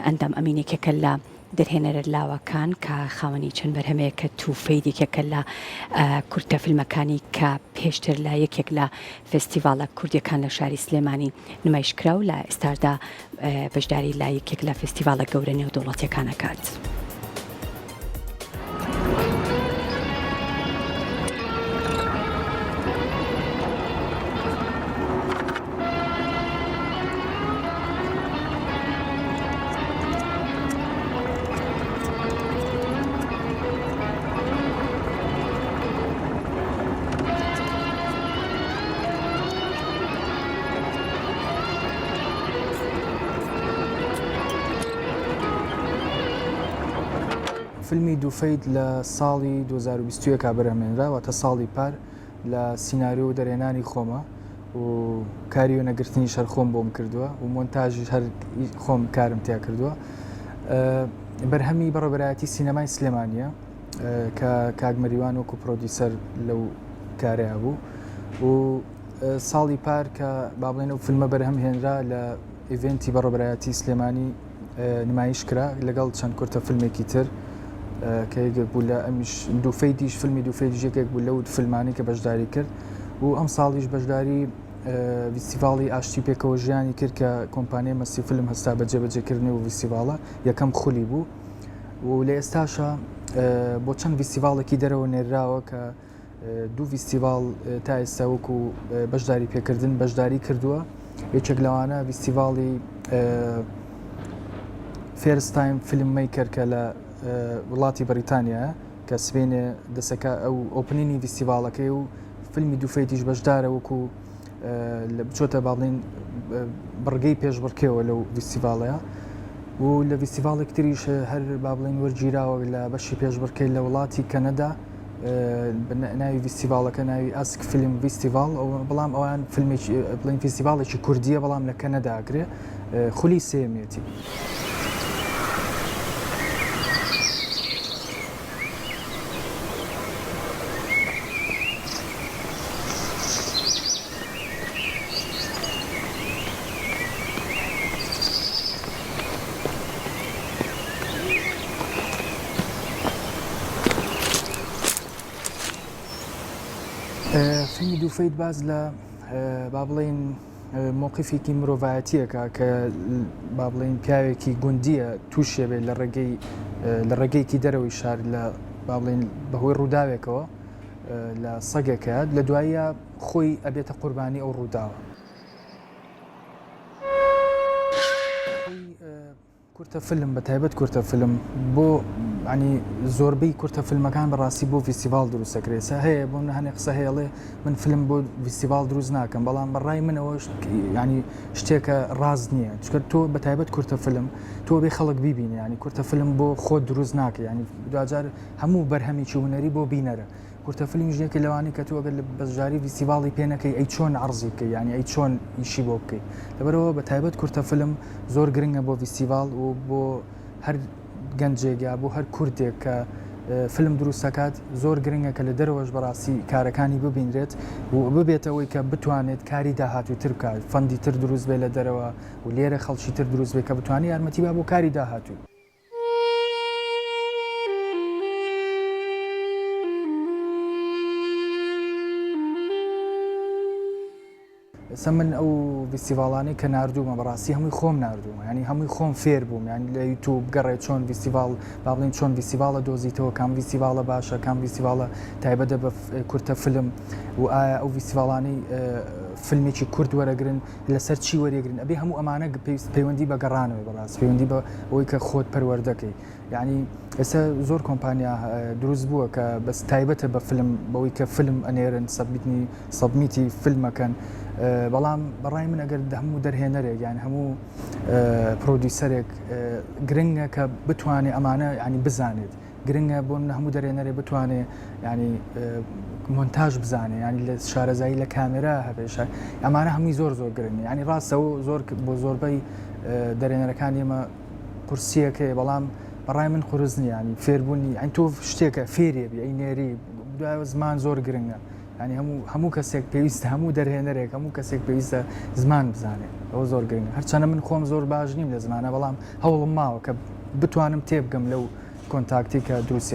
ئەندام ئەمینێکێکە لە دەرهێنەرە لاوەکان کە خاوەنی چەند بەرهەمەیە کە توفەیدێکێکە لە کورتە فیلمەکانی کە پێشتر لە یەکێک لە فستیڤالە کوردیەکان لە شاری سلێمانی نمایشکرا و لە ئێستادا بەشداری لا یەکێک لە فستیڤالە گەورە نێودەوڵەتیەکان ئەکات. فیلمی دووفەید لە ساڵی 2021 بەرهەمهێنراوە تا ساڵی پار لە سیناریۆ دەرێنانی خۆمە و کاریۆ نەگرتنی شەر خۆم بۆم کردووە و مۆنتاژی هەر خۆم کارم تیا کردووە. بەرهەمی بەڕێوەبەرایەتی سینەمای سلێمانیە کە کاگمەریوان وەکو پرۆدیسەر لەو کارەیە بوو و ساڵی پار کە با بڵێن ئەو فیلمە بەرهەم هێنرا لە ئیڤێنتی بەڕێوەبەرایەتی سلێمانی نمایش کرا لەگەڵ چەند کورتە فیلمێکی تر کە یەکێک بوو لە ئەمیش دووفەیدیش فیلمی دووفەیدیش یەکێک بوو لەو فیلمانی کە بەشداری کرد و ئەم ساڵیش بەشداری فیستیڤاڵی ئاشتی پێکەوە ژیانی کرد کە کۆمپانیای مەسی فیلم هەستا بە جێبەجێکردنی و فیستیڤاڵە یەکەم خولی بوو و لە ئێستاشە بۆ چەند فیستیڤاڵێکی دەرەوە نێراوە کە دوو فیستیڤاڵ تا ئێستا وەکو بەشداری پێکردن بەشداری کردووە. یەکێک لەوانە فیستیڤاڵی فێرست تایم فیلم میکەر کە لە وڵاتی بەریتانیا کە سبێنێ دەسەکە ئەو ئۆپنینی فیستیڤاڵەکەی و فیلمی دووفەیدیش بەشدارە وەکو بچۆتە باڵین بڕگەی پێشبڕکێەوە لەو فیستیڤاڵەیە و لە فیستیڤاڵێک تریش هەر با بڵین وەرگیراوە لە بەشی پێشبڕکەی لە وڵاتی کەنەدا ناوی فیستیڤاڵەکە ناوی ئاسک فیلم فیستیڤاڵ بەڵام ئەوان فیلمێکی بڵین فیستیڤاڵێکی کوردیە بەڵام لە کەنەداگرێ خولی سێمیەتی. فیلمی دووفەید باز لە با بڵێن مۆقیفێکی مرۆڤایەتیەکە کە با بڵێن پیاوێکی گوندیە تووشێ بێت لە ڕێگەیەکی دەرەوەی شار لە با بڵێن بەهۆی ڕووداوێکەوە لە سەگێکە لە دواییە خۆی ئەبێتە قوربانی ئەو ڕووداوە. کورتە فیلم بە تایبەت کورتە فیلم بۆ ینی زۆربەی کورتە فیلمەکان بەڕاستی بۆ فیستیڤاڵ دروستەکرێسە هەیە بۆ هەنێ قسە هەیەڵێ من فیلم بۆ فیستیڤاڵ دروست ناکەم بەڵام بەڕای منەوە ینی شتێکە ڕاز نییە چکە تۆ بە تایبەت کورتە فیلم تۆ بێ خەڵک بیبینی ینی کورتە فیلم بۆ خۆت دروست ناکە ینی دوجار هەموو بەرهەمێکی هونەری بۆ بینەرە کورتە فیلم ژنێکی لەوانی کە تۆ ئەگەر لە بەشداری فیستیڤاڵی پێ نەکەی ئەی چۆن عەرزی بکەی ینی ئەی چۆن ئیشی بۆ بکەی لەبەرەوە بە تایبەت کورتە فیلم زۆر گرنگە بۆ فیستیڤاڵ و بۆ هەر گەنجێکیا بۆ هەر کوردێک کە فیلم دروستەکات زۆر گرنگە کە لە دەرەوەش بەڕاستی کارەکانی ببینرێت و ببێتەوەی کە بتوانێت کاری داهاتووتر بکات فەندی تر دروست بێ لە دەرەوە و لێرە خەڵکی تر دروست بێت کە بتوانێت یارمەتی با بۆ کاری داهاتوو. ئێستا من ئەو فیستیڤاڵانەی کە نردوومە بەڕاستی هەمووی خۆم نردوومە ینی هەمووی خۆم فێر بووم ینی لە یوتیوب بگەڕێت چۆن فیستیڤاڵ با بڵێن چۆن فیستیڤاڵە دۆزیتەوە کام فیستیڤاڵە باشە کام فیستیڤاڵە تایبەتە بە کورتە فیلم و ئایا ئەو فیستیڤاڵانەی فیلمێکی کورد وەرەگرن لەسەر چی وەرەگرن ئەبێ هەموو ئەمانە پەیوەندی بە گەڕانەوە بەڕاست پەیوەندی بە ئەوەی کە خۆت پەروەردەکەی ینی ئێستا زۆر کۆمپانیا دروست بووە کە بەس تایبەتە بە فیلم بەوەی کە فیلم ئەنێرن سەبمیتی فیلمەکەن بەڵام بەڕای من ئەگەر هەموو دەرهێنەرێک یان هەموو پرۆدیسەرێک گرنگە کە بتوانێت ئەمانە ینی بزانێت گرنگە بۆ هەموو دەرهێنەرێک بتوانێت ینی مۆنتاژ بزانێت ینی لە شارەزایی لە کامێرا هەبێشە ئەمانە هەمووی زۆر گرنگە ینی ڕاستەوە زۆر بۆ زۆربەی دەرهێنەرەکان ئێمە قورسیەکەی بەڵام بەڕای من قورس نییە ینی فێربوونی ئەین تۆ شتێکە فێرێ بێ ئەی نێری دوای زمان زۆر گرنگە ینی هەموو کەسێک پێویستە هەموو دەرهێنەرێک هەموو کەسێک پێویستە زمان بزانێت ئەوە زۆر گرنگە هەرچەنە من خۆم زۆر باش نیم لە زمانە بەڵام هەوڵم ماوە کە بتوانم تێبگەم لەو کۆنتاکتی کە دروست